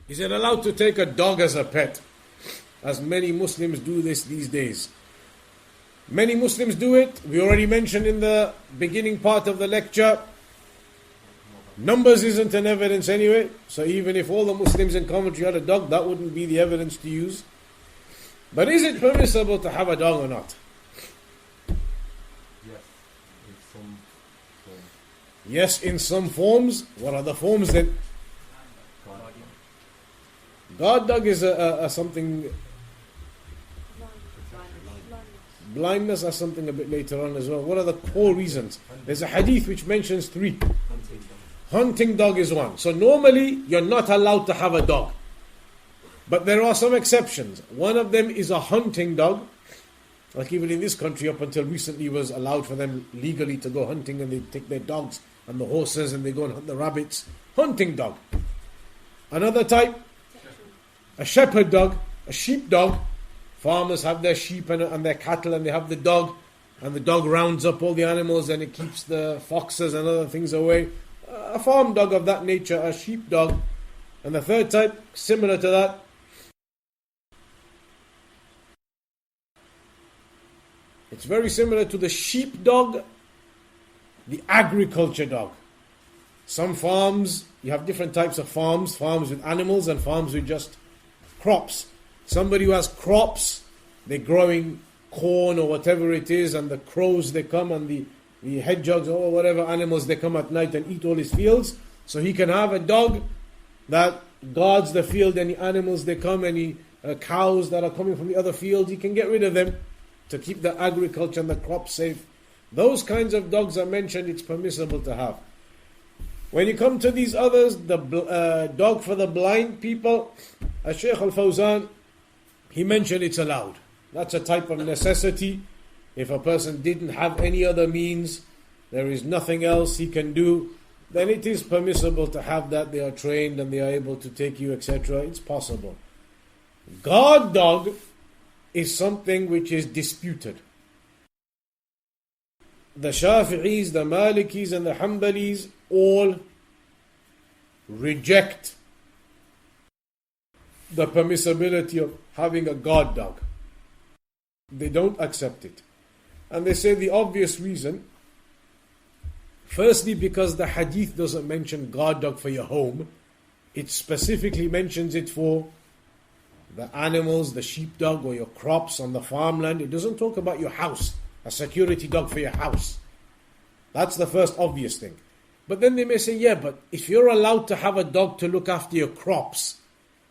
Is it allowed to take a dog as a pet? As many Muslims do this these days. Many Muslims do it. We already mentioned in the beginning part of the lecture. Numbers isn't an evidence anyway. So even if all the Muslims in commentary had a dog, that wouldn't be the evidence to use. But is it permissible to have a dog or not? Yes, in some forms. What are the forms then? Guard dog is a something. Blindness or something a bit later on as well. What are the core reasons? There's a hadith which mentions 3. Hunting dog is one. So normally you're not allowed to have a dog. But there are some exceptions. One of them is a hunting dog. Like even in this country up until recently it was allowed for them legally to go hunting, and they take their dogs and the horses and they go and hunt the rabbits. Hunting dog. Another type, a shepherd dog, a sheep dog. Farmers have their sheep and their cattle, and they have the dog, and the dog rounds up all the animals and it keeps the foxes and other things away. A farm dog of that nature, a sheep dog. And the third type, similar to that, it's very similar to the sheep dog, the agriculture dog. Some farms, you have different types of farms. Farms with animals and farms with just crops. Somebody who has crops, they're growing corn or whatever it is, and the crows, they come, and the hedgehogs or whatever animals, they come at night and eat all his fields. So he can have a dog that guards the field. Any animals, they come, any cows that are coming from the other fields, he can get rid of them to keep the agriculture and the crops safe. Those kinds of dogs are mentioned, it's permissible to have. When you come to these others, the dog for the blind people, Shaykh Al-Fawzan, he mentioned it's allowed. That's a type of necessity. If a person didn't have any other means, there is nothing else he can do, then it is permissible to have that. They are trained and they are able to take you, etc. It's possible. Guard dog is something which is disputed. The Shafi'is, the Malikis and the Hanbalis all reject the permissibility of having a guard dog. They don't accept it. And they say the obvious reason, firstly because the hadith doesn't mention guard dog for your home. It specifically mentions it for the animals, the sheepdog or your crops on the farmland. It doesn't talk about your house, a security dog for your house. That's the first obvious thing. But then they may say, yeah, but if you're allowed to have a dog to look after your crops,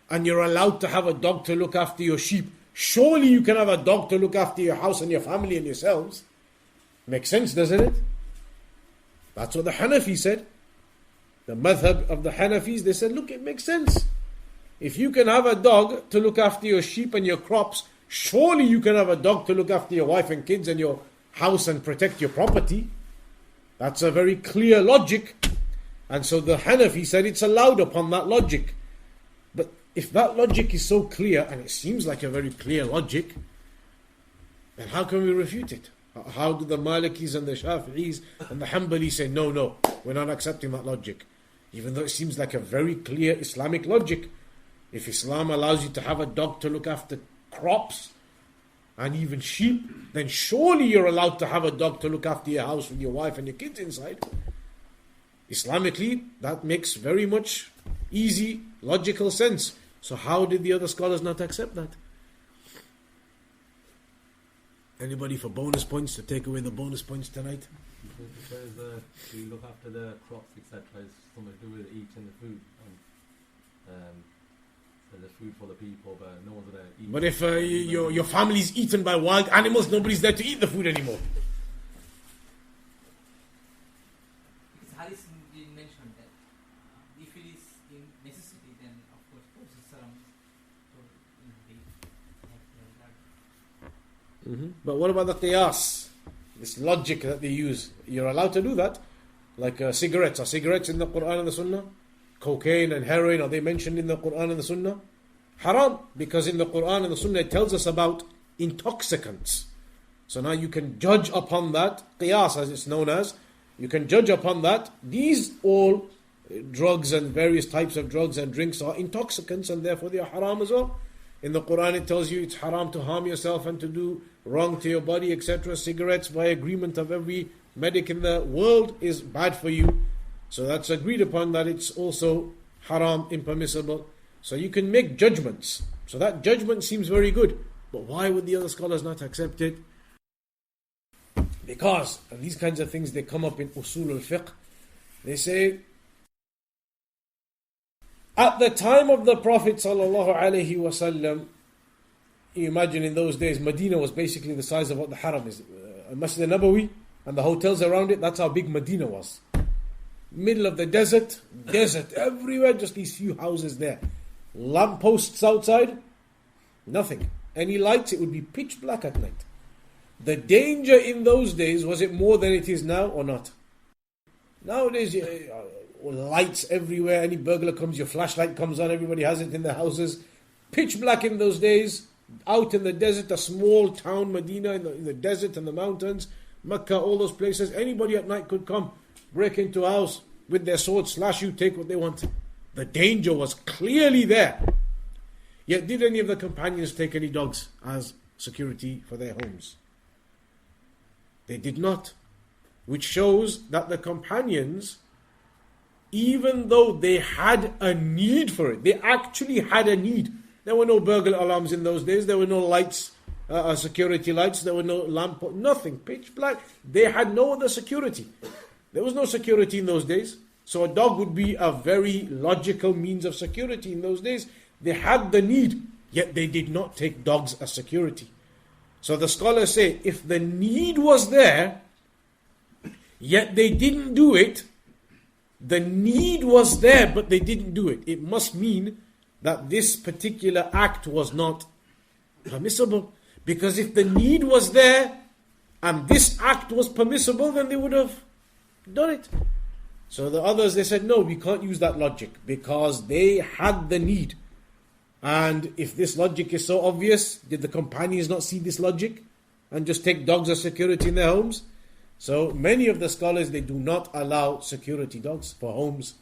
and you're allowed to have a dog to look after your sheep, surely you can have a dog to look after your house and your family and yourselves. Makes sense, doesn't it? That's what the Hanafi said. The madhab of the Hanafis, they said, look, it makes sense. If you can have a dog to look after your sheep and your crops, surely you can have a dog to look after your wife and kids and your house and protect your property. That's a very clear logic. And so the Hanafi said it's allowed upon that logic. But if that logic is so clear, and it seems like a very clear logic, then how can we refute it? How do the Malikis and the Shafi'is and the Hanbalis say, no, we're not accepting that logic? Even though it seems like a very clear Islamic logic. If Islam allows you to have a dog to look after crops and even sheep, then surely you're allowed to have a dog to look after your house with your wife and your kids inside. Islamically, that makes very much easy, logical sense. So how did the other scholars not accept that? Anybody for bonus points to take away the bonus points tonight? Because you look after the crops, etc. It's something to do with eating the food. So there's food for the people, but no one's there eating. But if your family's eaten by wild animals, nobody's there to eat the food anymore. Because Hadith didn't mention that. If it is in necessity, then of course Prophet Sallam But what about the qiyas? This logic that they use. You're allowed to do that. Like cigarettes. Are cigarettes in the Quran and the Sunnah? Cocaine and heroin, are they mentioned in the Quran and the Sunnah? Haram, because in the Quran and the Sunnah it tells us about intoxicants. So now you can judge upon that, qiyas as it's known as, you can judge upon that. These all drugs and various types of drugs and drinks are intoxicants, and therefore they are haram as well. In the Quran it tells you it's haram to harm yourself and to do wrong to your body, etc. Cigarettes, by agreement of every medic in the world, is bad for you. So that's agreed upon that it's also haram, impermissible. So you can make judgments. So that judgment seems very good. But why would the other scholars not accept it? Because, and these kinds of things, they come up in usul al-fiqh. They say, at the time of the Prophet ﷺ, you imagine in those days, Medina was basically the size of what the Haram is. Masjid al-Nabawi and the hotels around it, that's how big Medina was. Middle of the desert everywhere, just these few houses there. Lampposts outside, nothing. Any lights, it would be pitch black at night. The danger in those days, was it more than it is now or not? Nowadays, lights everywhere. Any burglar comes, your flashlight comes on, everybody has it in their houses. Pitch black in those days, out in the desert, a small town, Medina, in the desert and the mountains, Mecca, all those places. Anybody at night could come, break into a house with their sword, slash you, take what they want. The danger was clearly there. Yet did any of the companions take any dogs as security for their homes? They did not. Which shows that the companions, even though they had a need for it, they actually had a need. There were no burglar alarms in those days. There were no lights, security lights. There were no lamp, nothing, pitch black. They had no other security. There was no security in those days. So a dog would be a very logical means of security in those days. They had the need, yet they did not take dogs as security. So the scholars say, if the need was there, yet they didn't do it, the need was there, but they didn't do it. It must mean that this particular act was not permissible. Because if the need was there, and this act was permissible, then they would have done it. So the others, they said, no, we can't use that logic, because they had the need. And if this logic is so obvious, did the companions not see this logic and just take dogs as security in their homes? So many of the scholars, they do not allow security dogs for homes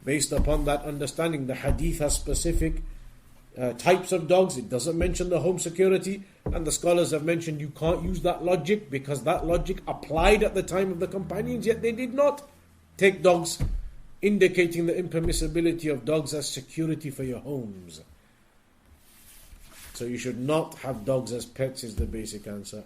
based upon that understanding. The hadith has specific types of dogs. It doesn't mention the home security, and the scholars have mentioned you can't use that logic because that logic applied at the time of the companions, yet they did not take dogs, indicating the impermissibility of dogs as security for your homes. So you should not have dogs as pets is the basic answer.